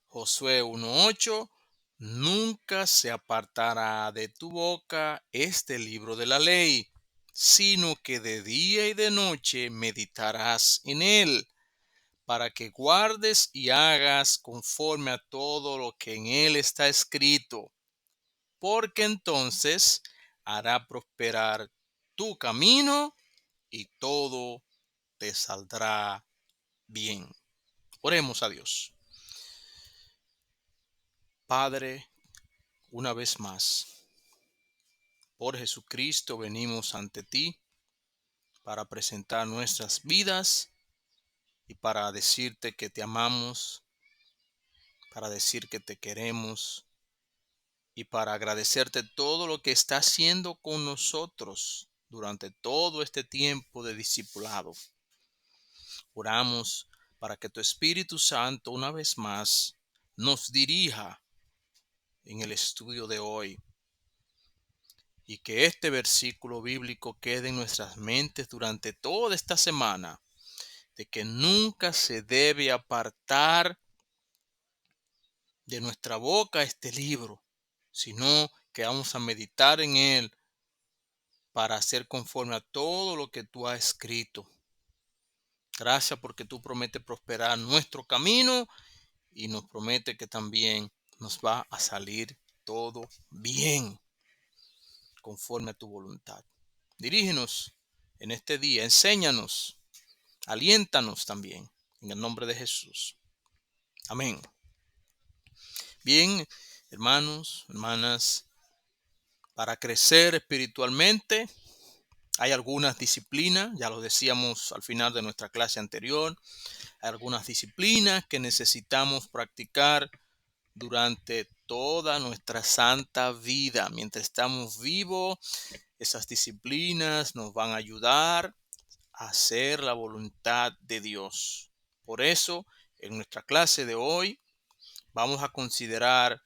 Josué 1:8, nunca se apartará de tu boca este libro de la ley, sino que de día y de noche meditarás en él, para que guardes y hagas conforme a todo lo que en él está escrito, porque entonces hará prosperar tu camino y todo te saldrá bien. Oremos a Dios. Padre, una vez más, por Jesucristo venimos ante ti para presentar nuestras vidas y para decirte que te amamos, para decir que te queremos y para agradecerte todo lo que está haciendo con nosotros durante todo este tiempo de discipulado. Oramos para que tu Espíritu Santo una vez más nos dirija en el estudio de hoy y que este versículo bíblico quede en nuestras mentes durante toda esta semana, de que nunca se debe apartar de nuestra boca este libro, sino que vamos a meditar en él para hacer conforme a todo lo que tú has escrito. Gracias porque tú prometes prosperar nuestro camino y nos promete que también nos va a salir todo bien conforme a tu voluntad. Dirígenos en este día, enséñanos, aliéntanos también en el nombre de Jesús. Amén. Bien, hermanos, hermanas, para crecer espiritualmente hay algunas disciplinas, ya lo decíamos al final de nuestra clase anterior, hay algunas disciplinas que necesitamos practicar durante toda nuestra santa vida. Mientras estamos vivos, esas disciplinas nos van a ayudar a hacer la voluntad de Dios. Por eso, en nuestra clase de hoy, vamos a considerar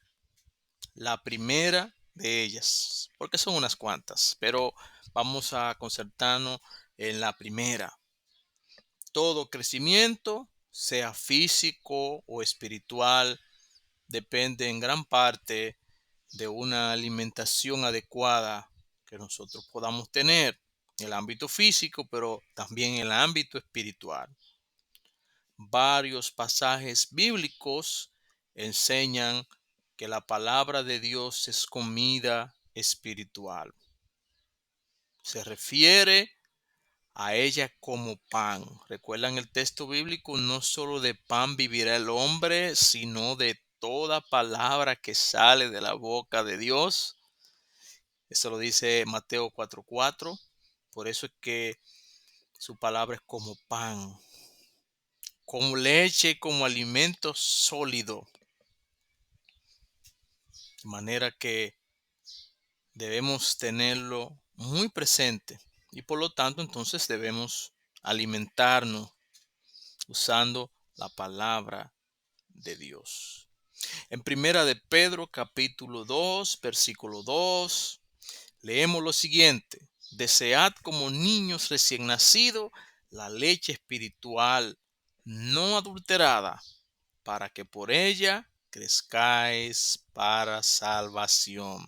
la primera de ellas, porque son unas cuantas, pero vamos a concentrarnos en la primera. Todo crecimiento, sea físico o espiritual, depende en gran parte de una alimentación adecuada que nosotros podamos tener en el ámbito físico, pero también en el ámbito espiritual. Varios pasajes bíblicos enseñan que la palabra de Dios es comida espiritual. Se refiere a ella como pan. ¿Recuerdan el texto bíblico? No solo de pan vivirá el hombre, sino de toda palabra que sale de la boca de Dios. Eso lo dice Mateo 4:4. Por eso es que su palabra es como pan, como leche, como alimento sólido. De manera que debemos tenerlo muy presente y por lo tanto entonces debemos alimentarnos usando la palabra de Dios. En primera de Pedro capítulo 2 versículo 2 leemos lo siguiente: desead como niños recién nacidos la leche espiritual no adulterada, para que por ella crezcáis para salvación.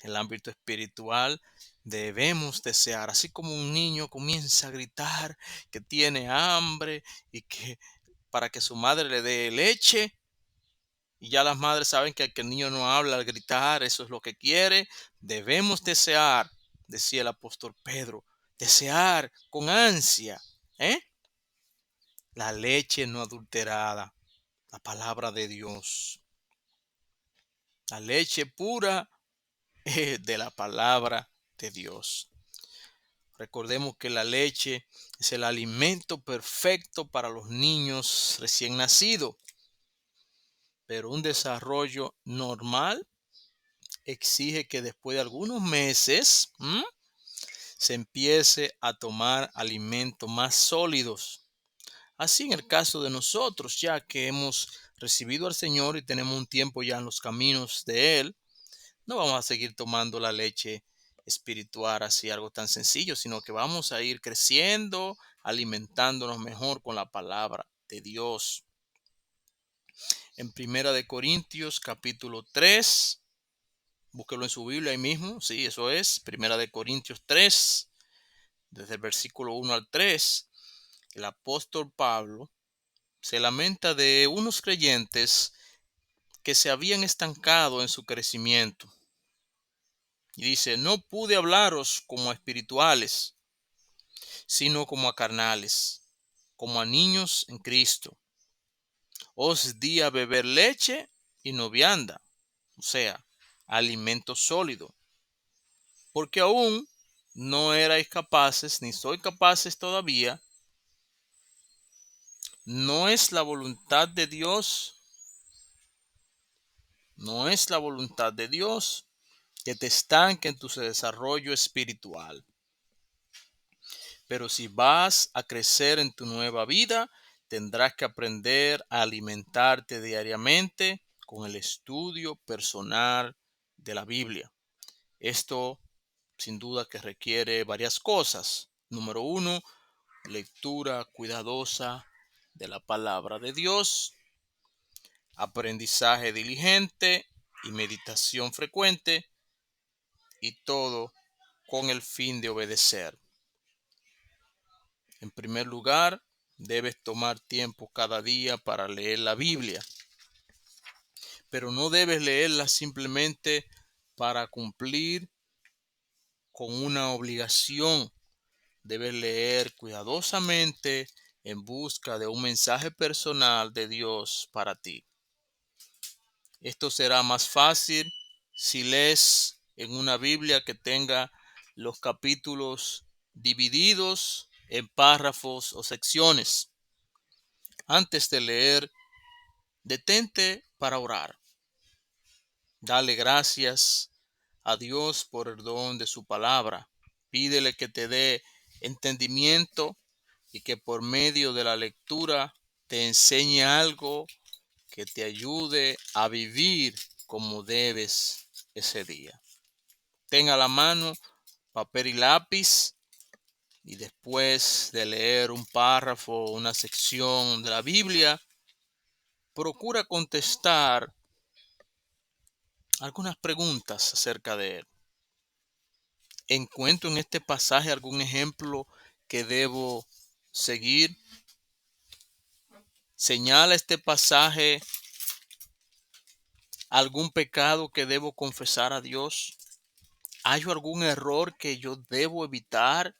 En el ámbito espiritual debemos desear, así como un niño comienza a gritar que tiene hambre y que para que su madre le dé leche, y ya las madres saben que el niño no habla al gritar, eso es lo que quiere. Debemos desear, decía el apóstol Pedro, desear con ansia, la leche no adulterada, la palabra de Dios, la leche pura de la palabra de Dios. Recordemos que la leche es el alimento perfecto para los niños recién nacidos, pero un desarrollo normal exige que después de algunos meses se empiece a tomar alimentos más sólidos. Así en el caso de nosotros, ya que hemos recibido al Señor y tenemos un tiempo ya en los caminos de Él, no vamos a seguir tomando la leche espiritual así, algo tan sencillo, sino que vamos a ir creciendo, alimentándonos mejor con la palabra de Dios. en Primera de Corintios capítulo 3. Búsquelo en su Biblia ahí mismo. Sí, eso es. Primera de Corintios 3, desde el versículo 1 al 3. El apóstol Pablo se lamenta de unos creyentes que se habían estancado en su crecimiento. Y dice: no pude hablaros como a espirituales, sino como a carnales, como a niños en Cristo. Os di a beber leche y no vianda, o sea, alimento sólido, porque aún no erais capaces, ni sois capaces todavía. No es la voluntad de Dios, no es la voluntad de Dios que te estanque en tu desarrollo espiritual. Pero si vas a crecer en tu nueva vida, tendrás que aprender a alimentarte diariamente con el estudio personal de la Biblia. Esto sin duda que requiere varias cosas. Número uno, lectura cuidadosa de la palabra de Dios, aprendizaje diligente y meditación frecuente, y todo con el fin de obedecer. En primer lugar, debes tomar tiempo cada día para leer la Biblia, pero no debes leerla simplemente para cumplir con una obligación. Debes leer cuidadosamente en busca de un mensaje personal de Dios para ti. Esto será más fácil si lees en una Biblia que tenga los capítulos divididos en párrafos o secciones. Antes de leer, detente para orar. Dale gracias a Dios por el don de su palabra. Pídele que te dé entendimiento y que por medio de la lectura te enseñe algo que te ayude a vivir como debes ese día. Ten a la mano papel y lápiz, y después de leer un párrafo o una sección de la Biblia, procura contestar algunas preguntas acerca de él. ¿Encuentro en este pasaje algún ejemplo que debo seguir? ¿Señala este pasaje algún pecado que debo confesar a Dios? ¿Hay algún error que yo debo evitar?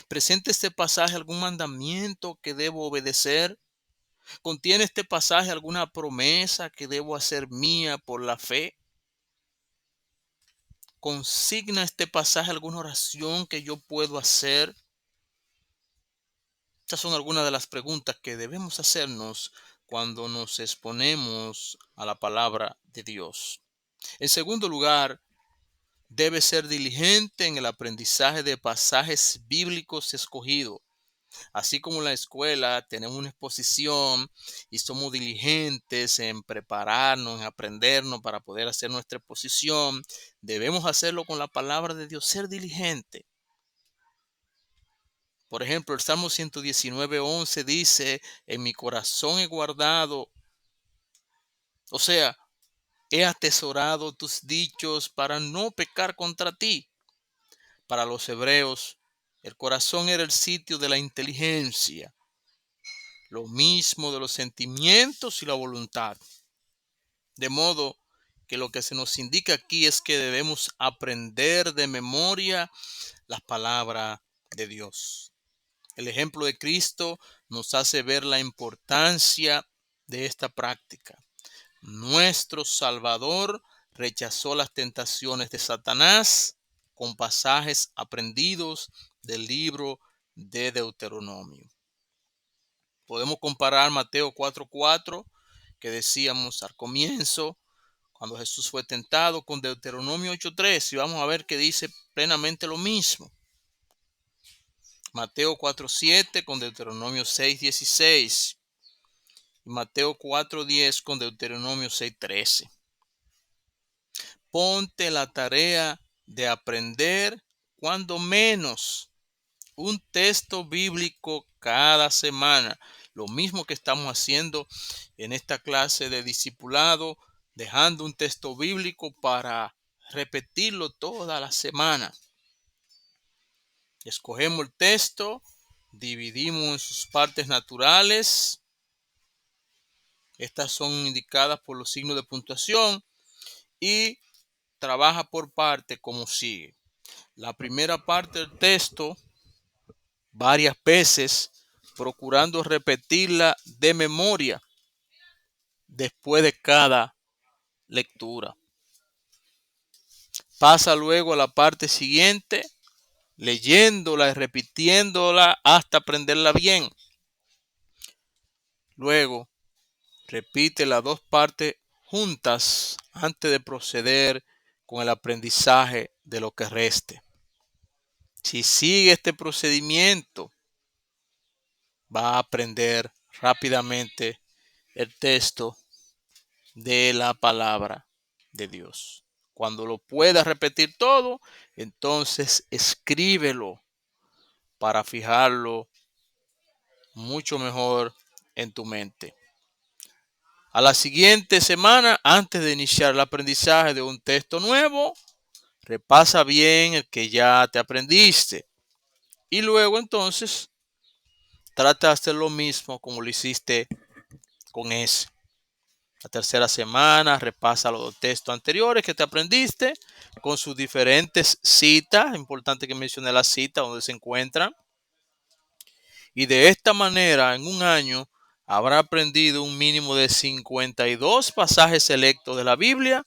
¿Presenta este pasaje algún mandamiento que debo obedecer? ¿Contiene este pasaje alguna promesa que debo hacer mía por la fe? ¿Consigna este pasaje alguna oración que yo puedo hacer? Estas son algunas de las preguntas que debemos hacernos cuando nos exponemos a la palabra de Dios. En segundo lugar, debe ser diligente en el aprendizaje de pasajes bíblicos escogidos. Así como en la escuela tenemos una exposición y somos diligentes en prepararnos, en aprendernos para poder hacer nuestra exposición, debemos hacerlo con la palabra de Dios, ser diligente. Por ejemplo, el Salmo 119:11 dice: en mi corazón he guardado, o sea, he atesorado tus dichos para no pecar contra ti. Para los hebreos, el corazón era el sitio de la inteligencia, lo mismo de los sentimientos y la voluntad. De modo que lo que se nos indica aquí es que debemos aprender de memoria las palabras de Dios. El ejemplo de Cristo nos hace ver la importancia de esta práctica. Nuestro Salvador rechazó las tentaciones de Satanás con pasajes aprendidos del libro de Deuteronomio. Podemos comparar Mateo 4:4, que decíamos al comienzo, cuando Jesús fue tentado, con Deuteronomio 8:3, y vamos a ver que dice plenamente lo mismo. Mateo 4:7 con Deuteronomio 6:16. Y Mateo 4:10 con Deuteronomio 6:13. Ponte la tarea de aprender cuando menos un texto bíblico cada semana. Lo mismo que estamos haciendo en esta clase de discipulado, dejando un texto bíblico para repetirlo toda la semana. Escogemos el texto, dividimos en sus partes naturales. Estas son indicadas por los signos de puntuación y trabaja por parte como sigue. La primera parte del texto, varias veces, procurando repetirla de memoria después de cada lectura. Pasa luego a la parte siguiente, leyéndola y repitiéndola hasta aprenderla bien. Luego, repite las dos partes juntas antes de proceder con el aprendizaje de lo que reste. Si sigue este procedimiento, va a aprender rápidamente el texto de la palabra de Dios. Cuando lo puedas repetir todo, entonces escríbelo para fijarlo mucho mejor en tu mente. A la siguiente semana, antes de iniciar el aprendizaje de un texto nuevo, repasa bien el que ya te aprendiste. Y luego entonces trata de hacer lo mismo como lo hiciste con ese. La tercera semana repasa los textos anteriores que te aprendiste con sus diferentes citas. Es importante que mencione las citas donde se encuentran. Y de esta manera, en un año, habrá aprendido un mínimo de 52 pasajes selectos de la Biblia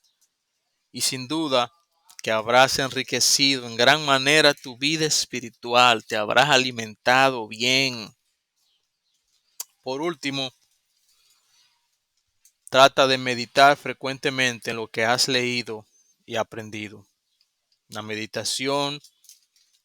y sin duda que habrás enriquecido en gran manera tu vida espiritual, te habrás alimentado bien. Por último, trata de meditar frecuentemente en lo que has leído y aprendido. La meditación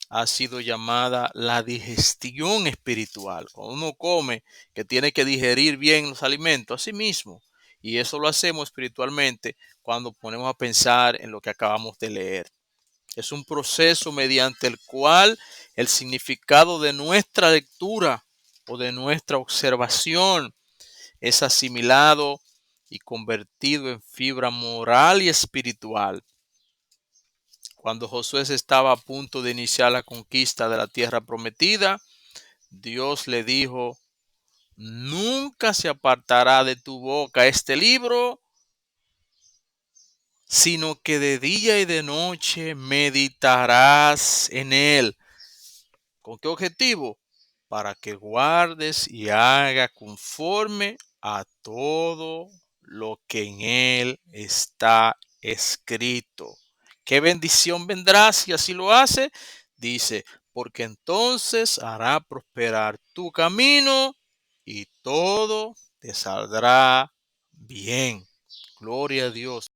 ha sido llamada la digestión espiritual. Cuando uno come, que tiene que digerir bien los alimentos, así mismo. Y eso lo hacemos espiritualmente cuando ponemos a pensar en lo que acabamos de leer. Es un proceso mediante el cual el significado de nuestra lectura o de nuestra observación es asimilado y convertido en fibra moral y espiritual. Cuando Josué estaba a punto de iniciar la conquista de la tierra prometida, Dios le dijo: nunca se apartará de tu boca este libro, sino que de día y de noche meditarás en él. ¿Con qué objetivo? Para que guardes y haga conforme a todo lo que en él está escrito. ¿Qué bendición vendrá si así lo hace? Dice, porque entonces hará prosperar tu camino y todo te saldrá bien. Gloria a Dios.